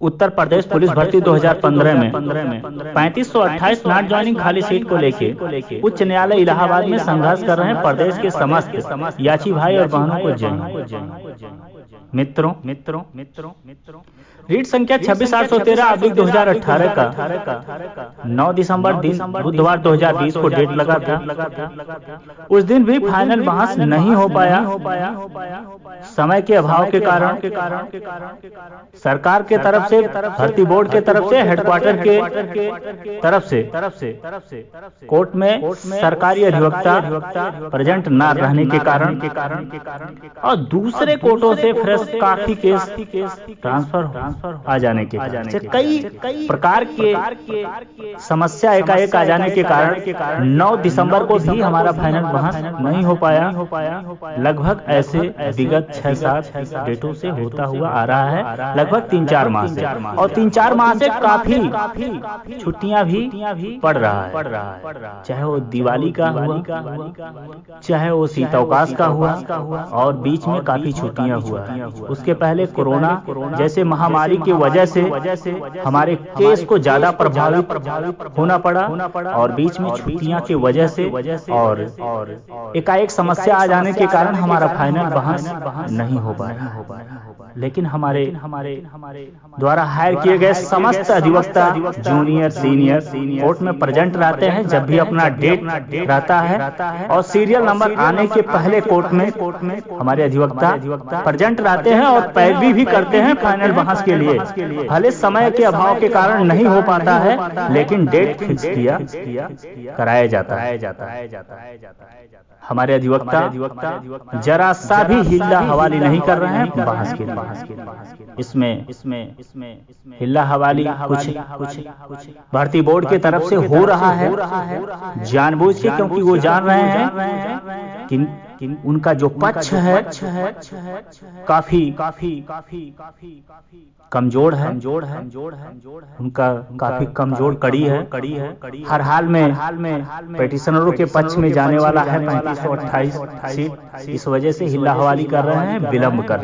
Uttar Pradesh police भर्ती 2015 में 3528 not joining खाली सीट को लेके उच्च न्यायालय इलाहाबाद में संघर्ष कर रहे हैं प्रदेश के समस्त याची भाई और बहनों को जय मित्रों रीट संख्या 26,813/2018 का 9 दिसंबर दिन बुधवार 2020 को डेट लगा था। उस दिन भी फाइनल बहस नहीं हो पाया समय के अभाव के कारण। सरकार के तरफ से, भर्ती बोर्ड के तरफ से, हेडक्वार्टर के तरफ से कोर्ट में सरकारी अधिवक्ता प्रेजेंट न रहने के कारण और दूसरे कोर्टों से फ्रेश काफी केस ट्रांसफर आ जाने के कारण कई प्रकार के समस्या एकाएक आ जाने के कारण 9 दिसंबर को भी हमारा फाइनल बहस नहीं हो पाया। लगभग ऐसे विगत 6-7 डेटों से होता हुआ आ रहा है, लगभग 3-4 माह से, और 3-4 माह से काफी छुट्टियां भी पड़ रहा है, चाहे वो दिवाली का हुआ, चाहे वो शीतअवकाश का हुआ, और बीच में काफी छुट्टियां हुआ। उसके पहले कोरोना जैसे महामारी की वजह से हमारे केस को ज्यादा प्रभावित होना पड़ा, और बीच में छुट्टियां की वजह से और एकाएक समस्या आ जाने के कारण हमारा फाइनल बहस नहीं हो पाया। लेकिन हमारे द्वारा हायर किए गए समस्त अधिवक्ता जूनियर सीनियर कोर्ट में प्रेजेंट रहते हैं जब भी अपना डेट रहता है, और सीरियल नंबर आने के पहले कोर्ट में हमारे अधिवक्ता प्रेजेंट रहते हैं और पैरवी भी करते हैं फाइनल बहस के लिए। भले समय के अभाव के कारण नहीं हो पाता है, लेकिन डेट फिक्स कराया जाता है। हमारे अधिवक्ता जरा सा भी हिल्ला हवाली नहीं कर रहे हैं बहस के लिए। इसमें हिल्ला हवाली कुछ भर्ती बोर्ड की तरफ से हो रहा है जानबूझ के, क्योंकि वो जान रहे हैं कि उनका जो पक्ष है काफी कमजोर है, उनका काफी कमजोर कड़ी है। हर हाल में पेटिशनरों के पक्ष में जाने वाला है 3528 सीट। इस वजह से हिल्ला हवाली कर रहे हैं, विलंब कर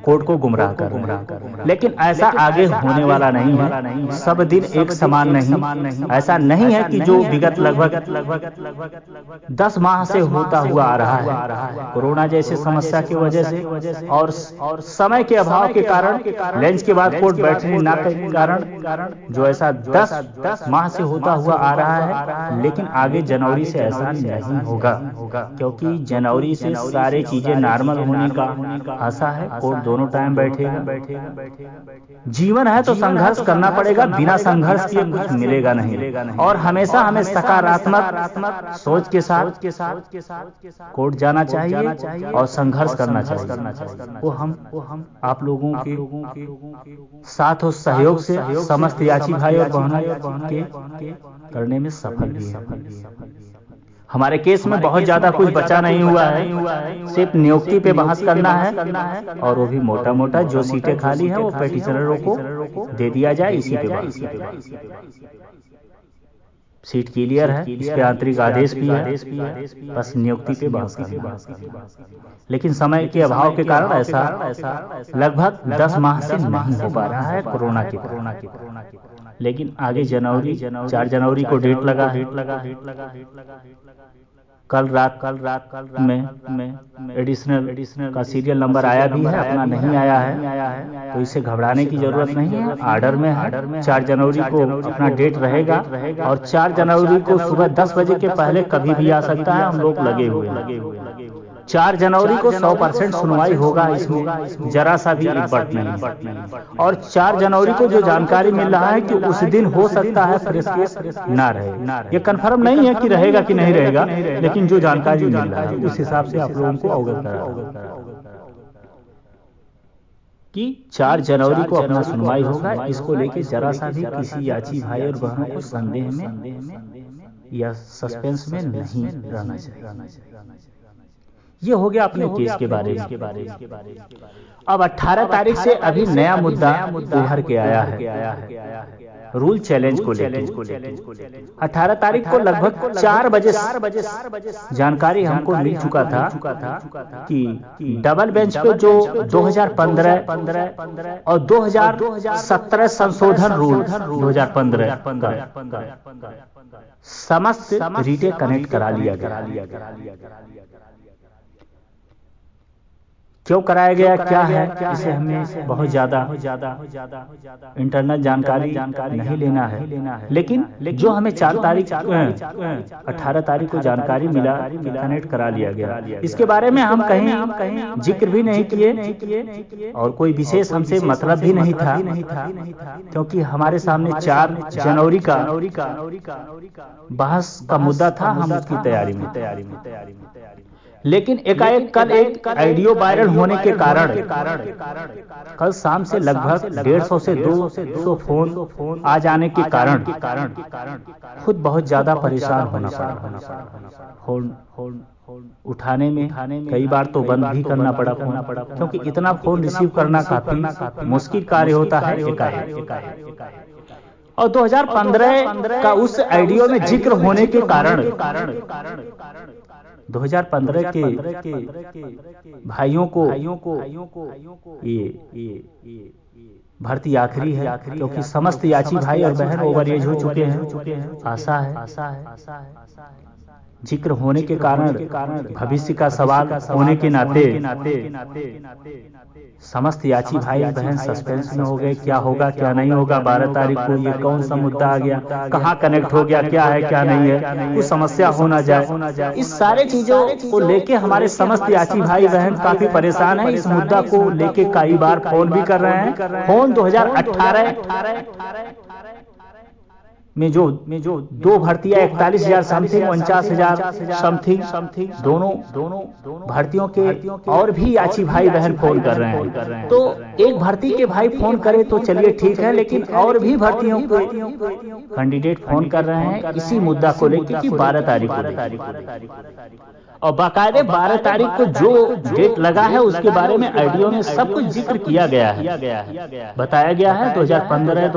कोर्ट को गुमराह कर। लेकिन ऐसा आगे होने वाला नहीं है, सब दिन एक समान नहीं। ऐसा नहीं है कि जो विगत लगभग 10 माह से होता हुआ आ रहा है, कोरोना जैसे समस्या की वजह से और समय के अभाव के कारण, लंच के बाद कोर्ट बैठने न के कारण, जो ऐसा 10 माह से होता हुआ आ रहा है। लेकिन आगे जनवरी से ऐसा नहीं होगा, क्योंकि जनवरी से सारी चीजें नॉर्मल होने का आशा है। कोर्ट दोनों टाइम बैठेगा। जीवन है तो संघर्ष करना पड़ेगा, बिना संघर्ष किए कुछ मिलेगा नहीं। और हमेशा हमें सकारात्मक सोच के साथ कोर्ट जाना चाहिए और संघर्ष करना चाहिए। वो हम आप लोगों के साथ और सहयोग से समस्त याची भाई और बहनों के करने में सफल भी है। हमारे केस में बहुत ज्यादा कुछ बचा नहीं हुआ है, सिर्फ नियुक्ति पे बहस करना है, और वो भी मोटा मोटा जो सीटें खाली है वो पेटिशनरों को दे दिया जाए, इसी पे बहस। सीट क्लियर है, इस पे आंतरिक आदेश भी है, बस नियुक्ति पे बहस करना। लेकिन समय के अभाव के कारण ऐसा लगभग 10 माह से नहीं हो पा रहा है कोरोना के। लेकिन आगे 4 जनवरी को डेट लगा। कल रात में एडिशनल का सीरियल नंबर आया भी है, अपना नहीं आया है, तो इसे घबराने की जरूरत नहीं है। आर्डर में है 4 जनवरी को अपना डेट रहेगा, और 4 जनवरी को सुबह 10 बजे के पहले कभी भी आ सकता है। हम लोग लगे हुए हैं। 4 जनवरी को 100% सुनवाई होगा, इसमें जरा सा भी इफर्ट नहीं। और 4 जनवरी को जो जानकारी मिल रहा है कि उस दिन हो सकता है फ्रेश केस ना रहे, ये कंफर्म नहीं है कि रहेगा कि नहीं रहेगा, लेकिन जो जानकारी मिल रहा है उस हिसाब से आप लोगों को अवगत करा कि 4 जनवरी को अपना सुनवाई होगा। इसको लेके जरा सा भी किसी याची भाई और बहनों को संदेह में या सस्पेंस में नहीं रहना चाहिए। ये हो गया अपने केस के बारे में। अब 18 तारीख से अभी नया मुद्दा उभर के आया है। रूल चैलेंज को लेकर 18 तारीख को लगभग 4 बजे जानकारी हमको मिल चुका था कि डबल बेंच पे जो 2015 और 2017 संशोधन रूल 2015 समस्त रीटे कनेक्ट करा लिया गया। क्यों कराया गया, क्या है, इसे हमें बहुत ज्यादा इंटरनल जानकारी नहीं लेना है, लेकिन जो हमें 4 तारीख 18 तारीख को जानकारी मिला कनेक्ट करा लिया गया। इसके बारे में हम कहीं जिक्र भी नहीं किए और कोई विशेष हमसे मतलब भी नहीं था, क्योंकि हमारे सामने 4 जनवरी का बहस का मुद्दा था, हम उसकी तैयारी में। लेकिन एकाएक कल एक ऑडियो वायरल होने के कारण कल शाम से लगभग 150 से 200 फोन आ जाने के कारण खुद बहुत ज्यादा परेशान होना पड़ा। फोन उठाने में कई बार तो बंद भी करना पड़ा, क्योंकि इतना फोन रिसीव करना काफी मुश्किल कार्य होता है एकाएक। और 2015 का उस ऑडियो में जिक्र होने के कारण 2015 के भाइयों को ये भर्ती आखिरी है, क्योंकि समस्त याची भाई और बहन ओवर एज हो चुके हैं। आशा है जिक्र होने के कारण भविष्य का सवाल होने के नाते समस्त याची भाई बहन सस्पेंस में हो गए, क्या होगा क्या नहीं होगा। 12 तारीख को ये कौन सा मुद्दा आ गया, कहाँ कनेक्ट हो गया, क्या है क्या नहीं है, कुछ समस्या हो ना जाए। इस सारे चीजों को लेके हमारे समस्त याची भाई बहन काफी परेशान है। इस मुद्दा को लेके कई बार फोन भी कर रहे हैं। फोन 2018 में जो 2 भर्तियां 41,000 समथिंग 49,000 समथिंग दोनों भर्तियों के और भी याची भाई बहन फोन कर रहे हैं। तो एक भर्ती के भाई फोन करे तो चलिए ठीक है, लेकिन और भी भर्तियों को कैंडिडेट फोन कर रहे हैं इसी मुद्दा को लेकर कि 12 तारीख को, और बाकायदे 12 तारीख को जो डेट लगा है उसके बारे में ऑडियो में सब कुछ जिक्र किया गया है, बताया गया है। 2015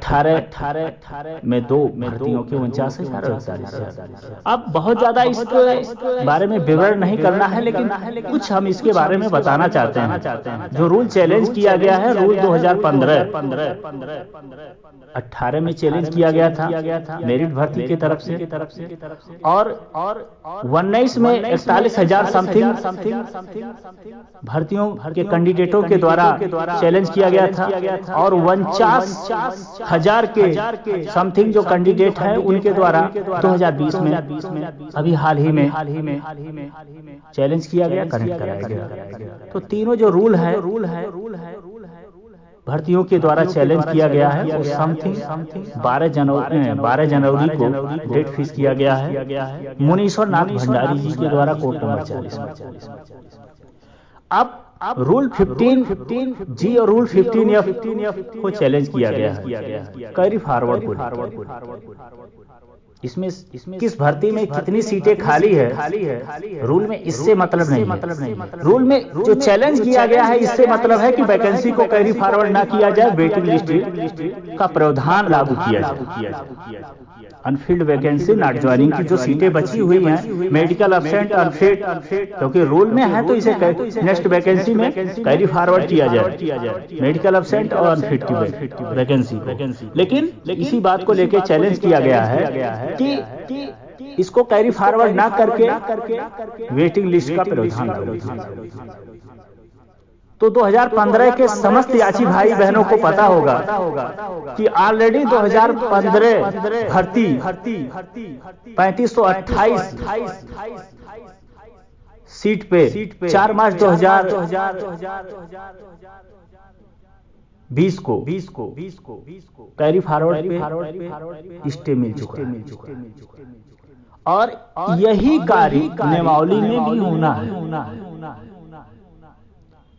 2018 में 2 भर्तियों के 49,000। अब बहुत ज्यादा इसके बारे में विवरण नहीं करना है, लेकिन कुछ हम इसके बारे में बताना चाहते हैं। जो रूल चैलेंज किया गया है, रूल 2015 18 में चैलेंज किया गया था मेरिट भर्ती की तरफ से, और 19 में 41,000 समथिंग भर्तियों के कैंडिडेटों के द्वारा चैलेंज किया गया था, और 49,000 के समथिंग जो कैंडिडेट है उनके द्वारा 2020 में अभी हाल ही में चैलेंज किया गया, कनेक्ट कराया गया। तो तीनों जो रूल है भर्तियों के द्वारा चैलेंज किया गया है, वो समथिंग 12 जनवरी को डेट फिक्स किया गया है मुनीश्वर नाथ भंडारी जी के द्वारा कोर्ट नंबर 40। अब रूल 15 जी और रूल 15F को चैलेंज किया गया है कैरी फॉरवर्ड को। इसमें किस भर्ती में कितनी सीटें खाली है, रूल में इससे मतलब नहीं है। रूल में जो चैलेंज किया गया है इससे मतलब है कि वैकेंसी को कैरी फॉरवर्ड ना किया जाए, वेटिंग लिस्ट का प्रावधान लागू किया जाए। अनफिल्ड वैकेंसी नॉट ज्वाइनिंग की जो सीटें बची हुई हैं, मेडिकल अब्सेंट अनफिट, क्योंकि रूल में है तो इसे नेक्स्ट वैकेंसी में कैरी फॉरवर्ड किया जाए, मेडिकल अब्सेंट और अनफिट की वैकेंसी। लेकिन इसी बात को लेकर चैलेंज किया गया है कि इसको कैरी फॉरवर्ड ना करके वेटिंग लिस्ट का प्रावधान। तो 2015 के समस्त याची भाई बहनों को पता होगा कि ऑलरेडी 2015 भर्ती 3528 सीट पे 4 मार्च 2020 को कैरी फॉरवर्ड पे स्टे मिल चुका है, और यही कार्य नेमावली में भी होना है।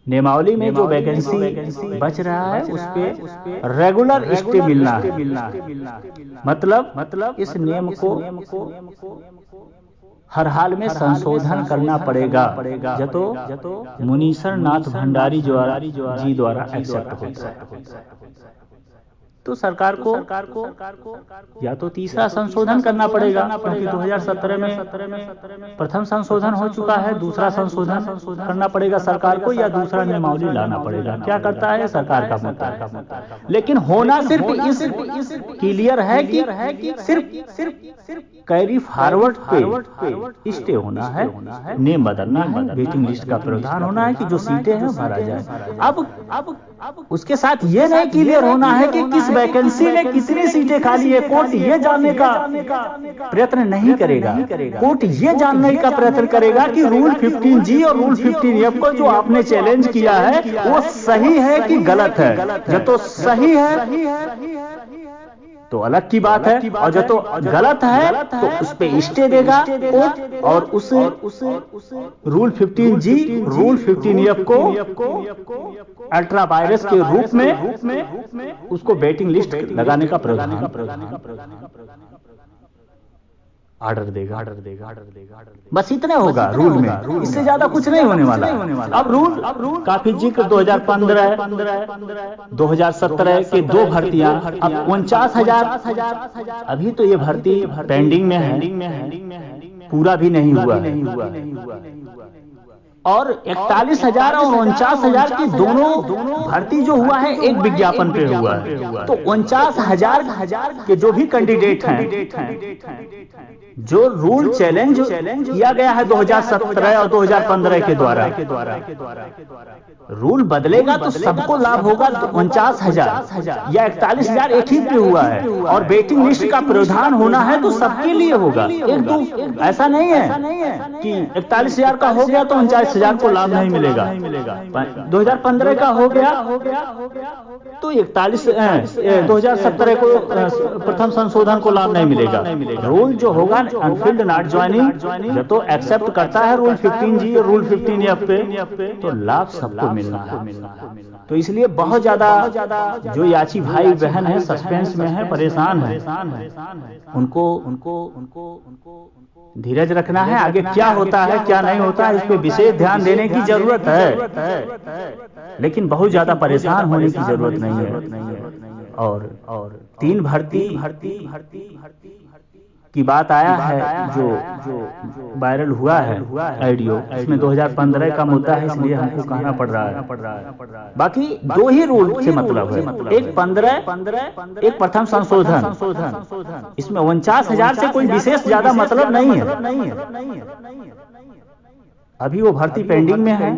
नेमावली में जो वैकेंसी बच रहा है उस पे रेगुलर स्टे मिलना है। मतलब इस नियम को हर हाल में संशोधन करना पड़ेगा, जतो मुनीश्वर नाथ भंडारी जी द्वारा एक्सेप्ट होता है। तो सरकार को या तो तीसरा संशोधन करना पड़ेगा, क्योंकि 2017 में प्रथम संशोधन हो चुका है, दूसरा संशोधन करना पड़ेगा सरकार को, या दूसरा नियमावली लाना पड़ेगा। क्या करता है सरकार का मुद्दा है। लेकिन होना सिर्फ इस क्लियर है कि सिर्फ कैरी फॉरवर्ड पे स्टे होना है, नेम बदलना है, वेटिंग लिस्ट का प्रावधान होना है कि जो सीटें हैं भरा जाए। अब उसके साथ ये नहीं क्लियर होना है कि किस वैकेंसी में कितनी सीटें खाली है। कोर्ट ये जानने का प्रयत्न नहीं करेगा, कोर्ट ये जानने का प्रयत्न करेगा कि रूल 15G और रूल 15F को जो आपने चैलेंज किया है वो सही है कि गलत है। जब तो सही है तो अलग की बात है, और जब तो गलत है तो उस पे स्टे देगा कोर्ट, और उस रूल 15G रूल 15F को अल्ट्रा वायरस के रूप में उसको वेटिंग लिस्ट लगाने का प्रावधान ऑर्डर देगा। बस इतना होगा रूल में, इससे ज्यादा कुछ नहीं होने वाला। अब रूल काफी जिक्र 2015 2017 के 2 भर्तियां, अब 49,000 अभी तो ये भर्ती पेंडिंग में है, पूरा भी नहीं हुआ। और 41,000 और 49,000 की दोनों भर्ती जो हुआ है एक विज्ञापन पे हुआ है। तो 49,000 के जो भी कैंडिडेट हैं जो रूल चैलेंज किया गया है 2017 और 2015 के द्वारा, रूल बदलेगा तो सबको लाभ होगा। 49,000 या 41,000 एक ही पे हुआ है, और वेटिंग लिस्ट का प्रावधान होना है तो सबके लिए होगा। एक दो ऐसा नहीं है कि 41,000 का हो गया तो 49,000 को लाभ नहीं मिलेगा। 2015 का हो गया तो 2017 को प्रथम संशोधन को लाभ नहीं मिलेगा। रूल जो होगा अनफिल्ड नॉट ज्वाइनिंग जब तो एक्सेप्ट करता है रूल 15G और रूल 15F पे, तो लाभ सबको मिलना है। तो इसलिए बहुत ज्यादा जो याची भाई बहन है सस्पेंस में है, परेशान है, उनको धीरज रखना है। आगे क्या होता है क्या नहीं होता है इस पे विशेष ध्यान देने की जरूरत है, लेकिन बहुत ज्यादा परेशान होने की जरूरत नहीं है। और 3 भर्ती की बात आया है जो वायरल हुआ है ऑडियो, इसमें 2015 का मुद्दा है, इसलिए हमको कहना पड़ रहा है। बाकी 2 ही रूल से मतलब है, एक 15 एक प्रथम संशोधन। इसमें 49,000 से कोई विशेष ज्यादा मतलब नहीं है। अभी वो भर्ती पेंडिंग में है।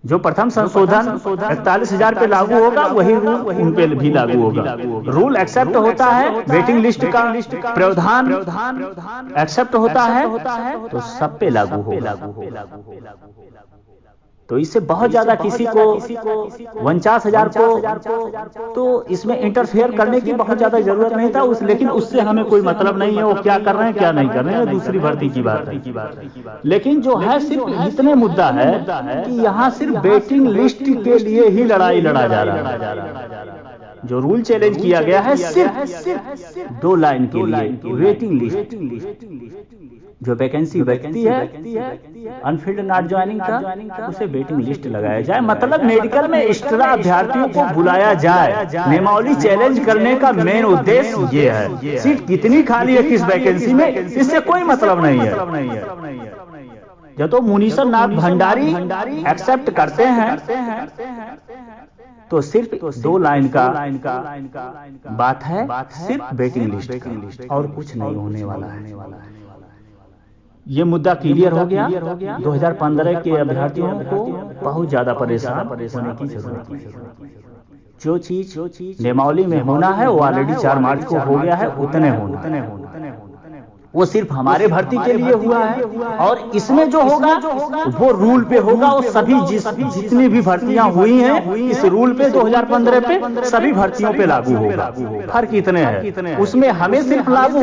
जो प्रथम संशोधन 41,000 पे लागू होगा वही रूल उन पे भी लागू होगा। रूल एक्सेप्ट होता है, वेटिंग लिस्ट का प्रावधान एक्सेप्ट होता है तो सब पे लागू होगा। तो इससे बहुत ज्यादा किसी को 49,000 को तो इसमें इंटरफेयर करने की बहुत ज्यादा जरूरत नहीं था। लेकिन उससे हमें कोई मतलब नहीं है वो क्या कर रहे हैं क्या नहीं कर रहे हैं, दूसरी भर्ती की बात है। लेकिन जो है सिर्फ इतने मुद्दा है कि यहाँ सिर्फ वेटिंग लिस्ट के लिए ही लड़ाई लड़ा जा रहा है। जो रूल चैलेंज किया गया है सिर्फ 2 लाइन के लिए, वेटिंग लिस्ट। जो वैकेंसी बचती है अनफिल्ड नॉट ज्वाइनिंग का, उसे वेटिंग लिस्ट लगाया जाए। मतलब मेडिकल में एक्स्ट्रा अभ्यर्थियों को बुलाया जाए। नियमावली चैलेंज करने का मेन उद्देश्य ये है। सीट कितनी खाली है किस वैकेंसी में, इससे कोई मतलब नहीं है। जब तो मुनीसर नाथ भंडारी एक्सेप्ट करते हैं तो सिर्फ 2 लाइन का बात है, सिर्फ वेटिंग लिस्ट का, और कुछ नहीं होने वाला है। ये मुद्दा क्लियर हो गया। 2015 के अभ्यर्थियों को बहुत ज्यादा परेशान होने की जरूरत है। जो चीज नियमावली में होना है वो ऑलरेडी 4 मार्च को हो गया है, उतने होना। वो सिर्फ हमारे भर्ती के लिए हुआ है, और इसमें जो होगा वो रूल पे होगा। वो सभी जितनी भी भर्तियां हुई हैं इस रूल पे 2015 पे सभी भर्तियों पे लागू होगा। फर्क इतने हैं, उसमें हमें सिर्फ लागू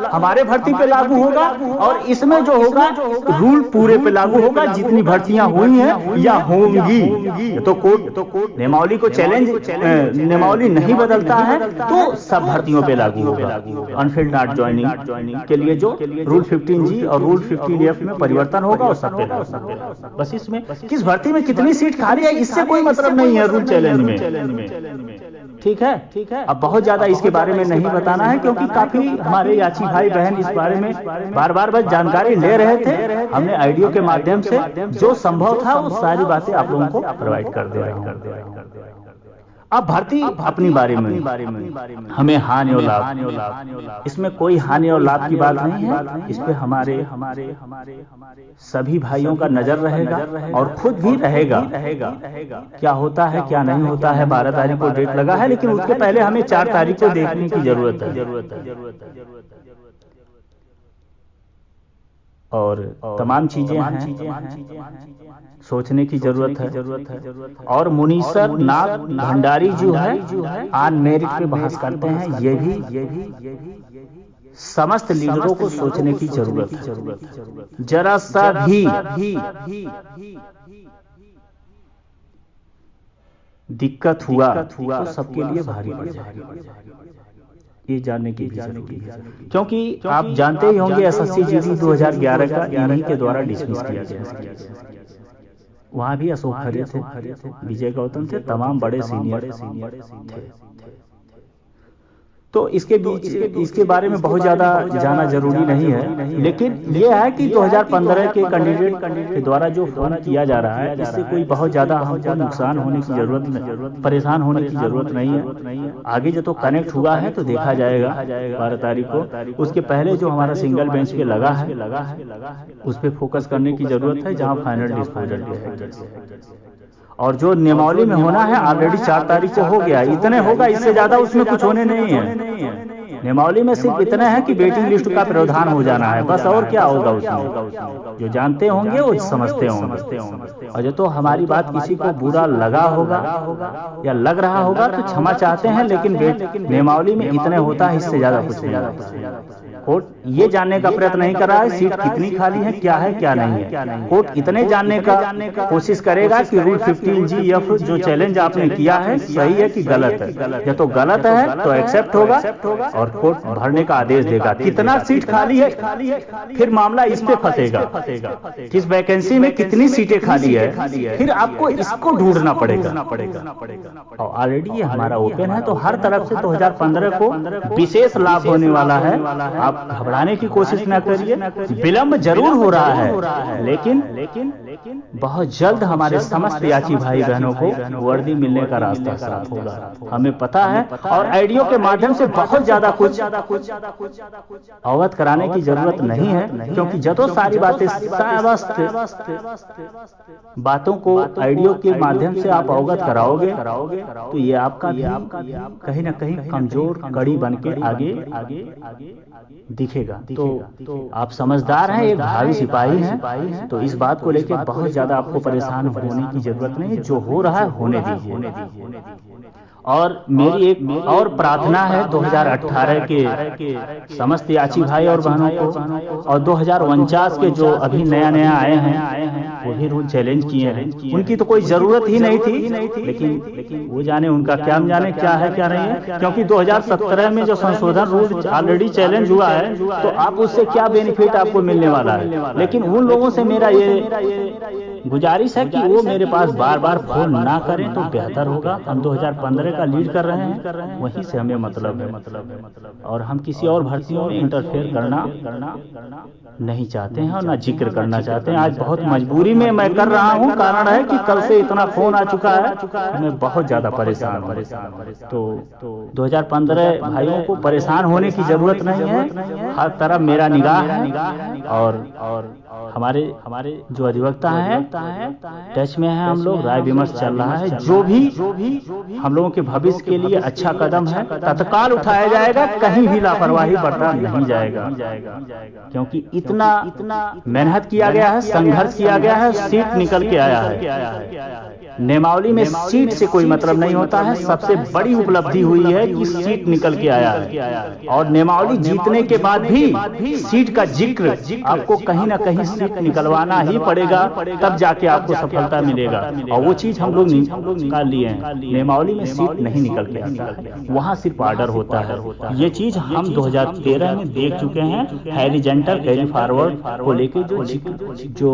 हमारे भर्ती पे लागू होगा, और इसमें जो होगा रूल पूरे पे लागू होगा जितनी भर्तियां हुई हैं या होंगी। तो कोर्ट नियमावली को चैलेंज नियमावली नहीं बदलता है तो सब भर्तियों पे लागू होगा। अनफिल्ड नॉट ज्वाइनिंग के लिए जो रूल 15G और रूल 15F में परिवर्तन होगा वो सब पे लागू। बस इसमें किस भर्ती में कितनी सीट खाली है इससे कोई मतलब नहीं है रूल चैलेंज में। ठीक है। अब बहुत ज्यादा इसके बारे में नहीं बताना है क्योंकि काफी हमारे याची भाई बहन इस बारे में बार बार बस जानकारी ले रहे थे। हमने ऑडियो के माध्यम से जो संभव था वो सारी बातें आप लोगों को प्रोवाइड कर दे रहा हूं। अब भर्ती अपनी बारे में हमें हानि और लाभ, इसमें कोई हानि और लाभ की बात नहीं है। इस पे हमारे सभी भाइयों का नजर रहेगा और खुद भी रहेगा। क्या होता है क्या नहीं होता है 12 तारीख को डेट लगा है, लेकिन उसके पहले हमें 4 तारीख को देखने की जरूरत है और तमाम चीजें हैं, सोचने की जरूरत है। और मुनीसर नाग भंडारी जो है ऑन मेरिट पे बहस करते हैं, ये भी समस्त लीडरों को सोचने की जरूरत है। जरा सा भी दिक्कत हुआ तो सबके लिए भारी पड़ जाएगा, ये जानने की भी जरूरी है। क्योंकि आप जानते ही होंगे SSC GD 2011 का इन्हीं के द्वारा डिसमिस किया गया। वहां भी अशोक खरे थे, विजय गौतम थे, तमाम बड़े सीनियर थे। तो इसके बारे में बहुत ज्यादा जाना जरूरी नहीं है, लेकिन यह है कि 2015 के कैंडिडेट के द्वारा जो फोन किया जा रहा है इससे कोई बहुत ज्यादा हमको नुकसान होने की जरूरत नहीं, परेशान होने की जरूरत नहीं है। आगे जो तो कनेक्ट हुआ है तो देखा जाएगा 12 तारीख को। उसके पहले जो हमारा सिंगल बेंच पे लगा है उस पर फोकस करने की जरूरत है, जहाँ फाइनल डिस्पोजल है। और जो नियमावली में होना है ऑलरेडी 4 तारीख को हो गया, इतने होगा, इससे ज्यादा उसमें कुछ होने नहीं है। नियमावली में सिर्फ इतना है कि वेटिंग लिस्ट का प्रावधान हो जाना है, बस और क्या होगा उसमें। जो जानते होंगे वो समझते होंगे। और जो तो हमारी बात किसी को बुरा लगा होगा या लग रहा होगा तो क्षमा चाहते हैं, लेकिन नियमावली में इतने होता है, इससे ज्यादा कुछ नहीं होता। कोर्ट ये जानने का प्रयत्न नहीं कर रहा है सीट कितनी खाली है क्या नहीं है। कोर्ट इतने जानने का कोशिश करेगा कि रूल 15G जो चैलेंज आपने किया है सही है कि गलत है। या तो गलत है तो एक्सेप्ट होगा और कोर्ट भरने का आदेश देगा। कितना सीट खाली है फिर मामला इस पे फंसेगा, किस वैकेंसी में कितनी सीटें खाली है, फिर आपको इसको ढूंढना पड़ेगा। और ऑलरेडी ये हमारा ओपन है, तो हर तरफ से 2015 को विशेष लाभ होने वाला है। आप घबराने की कोशिश न करिए, विलंब जरूर हो रहा है, लेकिन बहुत जल्द हमारे समस्त याची भाई बहनों को वर्दी मिलने का रास्ता साफ होगा, हमें पता है। और ऑडियो के माध्यम से बहुत ज्यादा कुछ अवगत कराने की जरूरत नहीं है, क्योंकि जब सारी बातें बातों को ऑडियो के माध्यम से आप अवगत कराओगे तो ये आपका कहीं ना कहीं कमजोर कड़ी बन के आगे दिखेगा। तो आप समझदार हैं, एक भावी सिपाही हैं, तो इस बात को लेकर बहुत ज्यादा आपको परेशान होने की जरूरत नहीं है। जो हो रहा है होने दीजिए। और मेरी एक और प्रार्थना है 2018 के समस्त याची भाई और बहनों को, और 2049 के जो अभी नया आए हैं वो भी रूल चैलेंज किए हैं। उनकी तो कोई जरूरत ही नहीं थी, लेकिन वो जाने उनका क्या जाने क्या है क्या नहीं है। क्योंकि 2017 में जो संशोधन रूल ऑलरेडी चैलेंज हुआ है, तो आप उससे क्या बेनिफिट आपको मिलने वाला है। लेकिन उन लोगों से मेरा ये गुजारिश है कि वो मेरे पास बार बार फोन ना करें तो बेहतर होगा। हम 2015 का लीड कर रहे हैं, वहीं से हमें मतलब है। और हम किसी और भर्तियों में इंटरफेयर करना नहीं चाहते हैं और ना जिक्र करना चाहते हैं। आज बहुत मजबूरी में मैं कर रहा हूं, कारण है कि कल से इतना फोन आ चुका है, मैं बहुत ज्यादा परेशान हूं। तो 2015 भाइयों को परेशान होने की जरूरत नहीं है, हर तरफ मेरा निगाह है। और हमारे जो अधिवक्ता हैं टच में है, हम लोग राय विमर्श चल रहा है। जो भी हम लोगों के भविष्य के लिए अच्छा कदम है तत्काल उठाया जाएगा, कहीं भी लापरवाही बरता नहीं जाएगा। क्योंकि इतना मेहनत किया गया है, संघर्ष किया गया है, सीट निकल के आया है। नियमावली में सीट से कोई मतलब नहीं होता है, सबसे बड़ी उपलब्धि हुई है कि सीट निकल के आया है। और नियमावली जीतने के बाद भी सीट का जिक्र आपको कहीं ना कहीं सीट निकलवाना ही पड़ेगा, तब जाके आपको सफलता मिलेगा। और वो चीज हम लोग निकाल लिए हैं, नियमावली में सीट नहीं निकल के आता है, वहाँ सिर्फ ऑर्डर होता है। ये चीज हम 2013 में देख चुके हैं, हैरिजेंटल कैरी फॉरवर्ड को लेके जो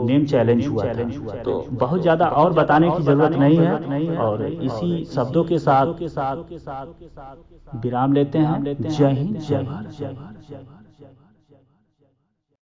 नेम चैलेंज हुआ था। तो बहुत ज्यादा और बताने की जरूरत नहीं है, और इसी शब्दों के साथ विराम लेते हैं। जय हिंद, जय भारत।